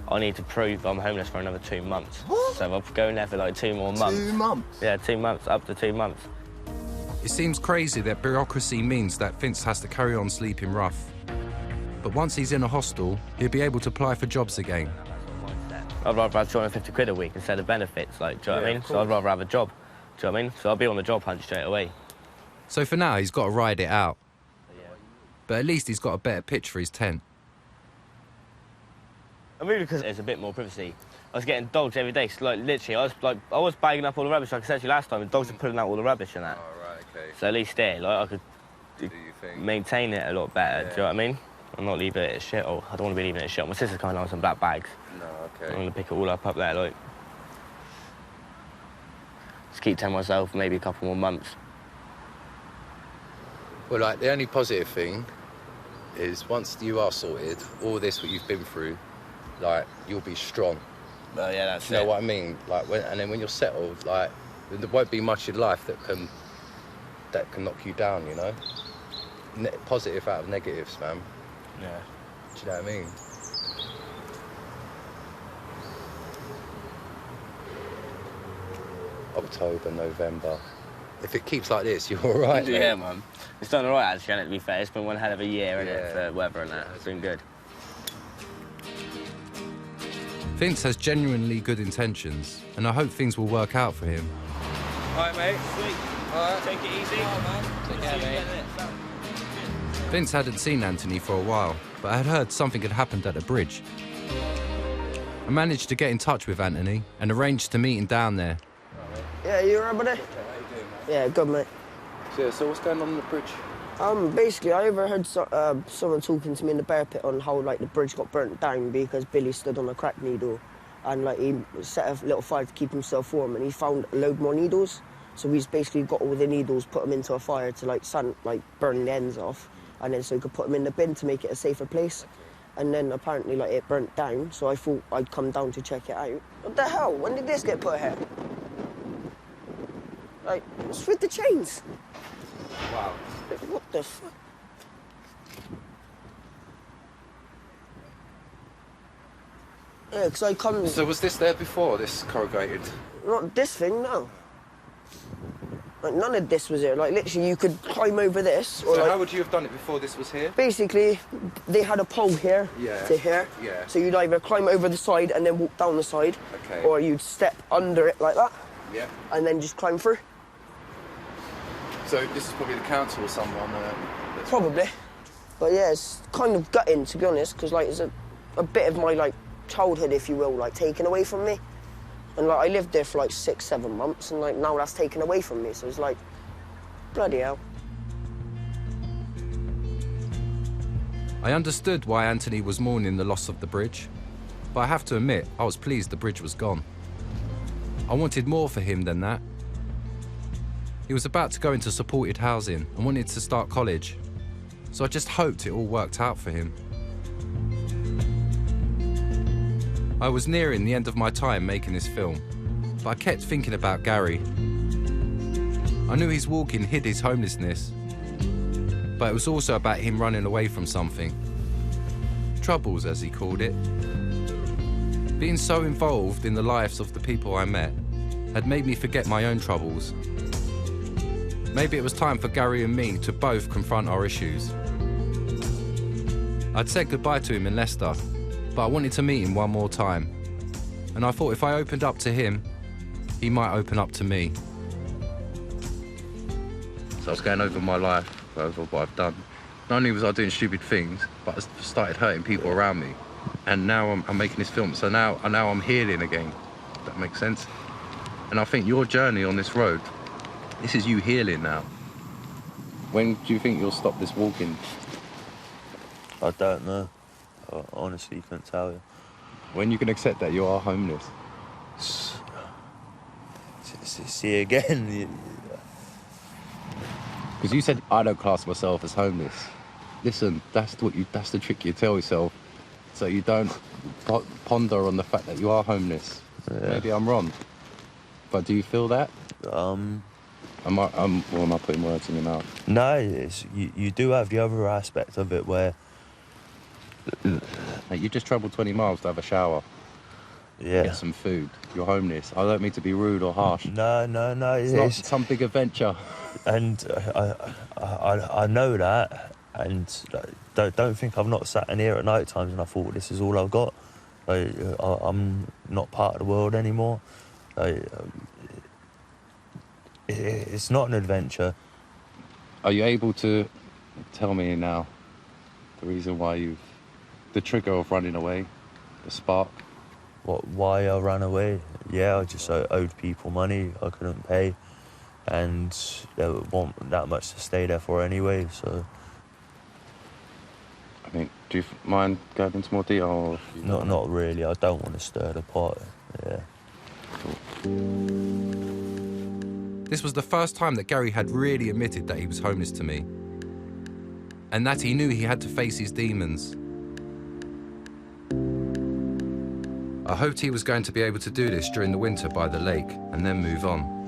I need to prove I'm homeless for another 2 months. What? So I'll go in there for like 2 more months. 2 months? Yeah, 2 months, up to 2 months. It seems crazy that bureaucracy means that Vince has to carry on sleeping rough. But once he's in a hostel, he'll be able to apply for jobs again. I'd rather have 250 quid a week instead of benefits, like, do you know what I mean? So I'd rather have a job. Do you know what I mean? So I'll be on the job hunt straight away. So for now, he's got to ride it out. but at least he's got a better pitch for his tent. I moved because there's a bit more privacy. I was getting dogs every day, so literally, I was bagging up all the rubbish like I said to you last time, and dogs were pulling out all the rubbish and that. Oh, right, okay. So at least there, I could maintain it a lot better, do you know what I mean? And not leave it as shit, or I don't want to be leaving it as shit. My sister's kind of on some black bags. No, okay. I'm going to pick it all up there, Just keep telling myself maybe a couple more months. Well, the only positive thing is once you are sorted, all this what you've been through, you'll be strong. Oh, yeah, that's it. You know what I mean? And then when you're settled, there won't be much in life that can knock you down, you know? Positive out of negatives, man. Yeah. Do you know what I mean? October, November. If it keeps like this, you're all right, mate. Yeah, man. It's done all right, actually, to be fair. It's been one hell of a year, isn't it, for weather and that. It's been good. Vince has genuinely good intentions, and I hope things will work out for him. All right, mate. Sweet. All right. Take it easy. All right, man. Take care, mate. Vince hadn't seen Anthony for a while, but I had heard something had happened at the bridge. I managed to get in touch with Anthony and arranged to meet him down there. Yeah, you alright, buddy? Yeah, good, mate. So what's going on the bridge? Basically, I overheard someone talking to me in the bear pit on how, the bridge got burnt down because Billy stood on a crack needle and, he set a little fire to keep himself warm, and he found a load more needles. So he's basically got all the needles, put them into a fire to, burn the ends off, and then so he could put them in the bin to make it a safer place. And then apparently, it burnt down, so I thought I'd come down to check it out. What the hell? When did this get put here? What's with the chains? Wow. What the fuck? Yeah, because I come... So was this there before, this corrugated? Not this thing, no. None of this was here. Literally, you could climb over this. Or so how would you have done it before this was here? Basically, they had a pole here to here. Yeah. So you'd either climb over the side and then walk down the side. Okay. Or you'd step under it like that. Yeah. And then just climb through. So this is probably the council or someone? Probably. But yeah, it's kind of gutting, to be honest, because it's a bit of my childhood, if you will, taken away from me. And I lived there for 6-7 months, and now that's taken away from me. So it's bloody hell. I understood why Anthony was mourning the loss of the bridge, but I have to admit, I was pleased the bridge was gone. I wanted more for him than that. He was about to go into supported housing and wanted to start college, so I just hoped it all worked out for him. I was nearing the end of my time making this film, but I kept thinking about Gary. I knew his walking hid his homelessness, but it was also about him running away from something. Troubles, as he called it. Being so involved in the lives of the people I met had made me forget my own troubles. Maybe it was time for Gary and me to both confront our issues. I'd said goodbye to him in Leicester, but I wanted to meet him one more time. And I thought if I opened up to him, he might open up to me. So I was going over my life, over what I've done. Not only was I doing stupid things, but I started hurting people around me. And now I'm making this film, so now I'm healing again. If that makes sense. And I think your journey on this road, this is you healing now. When do you think you'll stop this walking? I don't know. I honestly couldn't tell you. When you can accept that you are homeless? See again. Because you said, I don't class myself as homeless. Listen, that's the trick you tell yourself, so you don't ponder on the fact that you are homeless. Yeah. Maybe I'm wrong, but do you feel that? Am I putting words in your mouth? No, you do have the other aspect of it where... You just travelled 20 miles to have a shower. Yeah. Get some food. You're homeless. I don't mean to be rude or harsh. No. It's not some big adventure. And I know that, and don't think I've not sat in here at night times and I thought this is all I've got. I'm not part of the world anymore. It's not an adventure. Are you able to tell me now The reason why the trigger of running away, the spark? Why I ran away? Yeah, I just owed people money I couldn't pay, and they would want that much to stay there for anyway, so... I mean, do you mind going into more detail? Or not really. I don't want to stir the pot. Yeah. This was the first time that Gary had really admitted that he was homeless to me, and that he knew he had to face his demons. I hoped he was going to be able to do this during the winter by the lake and then move on.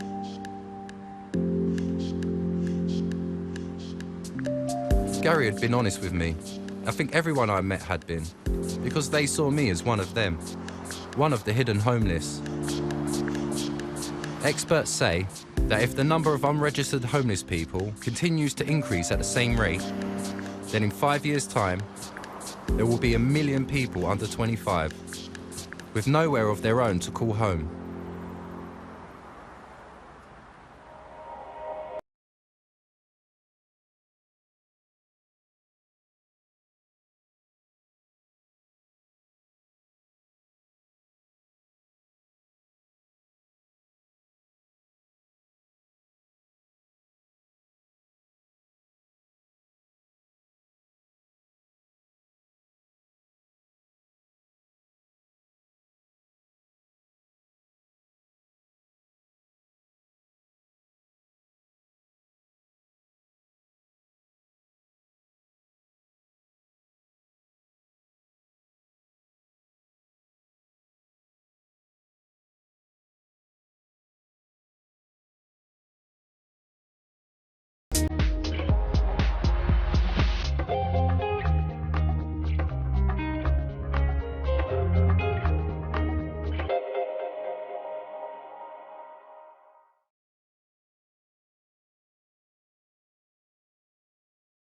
Gary had been honest with me. I think everyone I met had been, because they saw me as one of them, one of the hidden homeless. Experts say that if the number of unregistered homeless people continues to increase at the same rate, then in 5 years' time, there will be 1 million people under 25 with nowhere of their own to call home.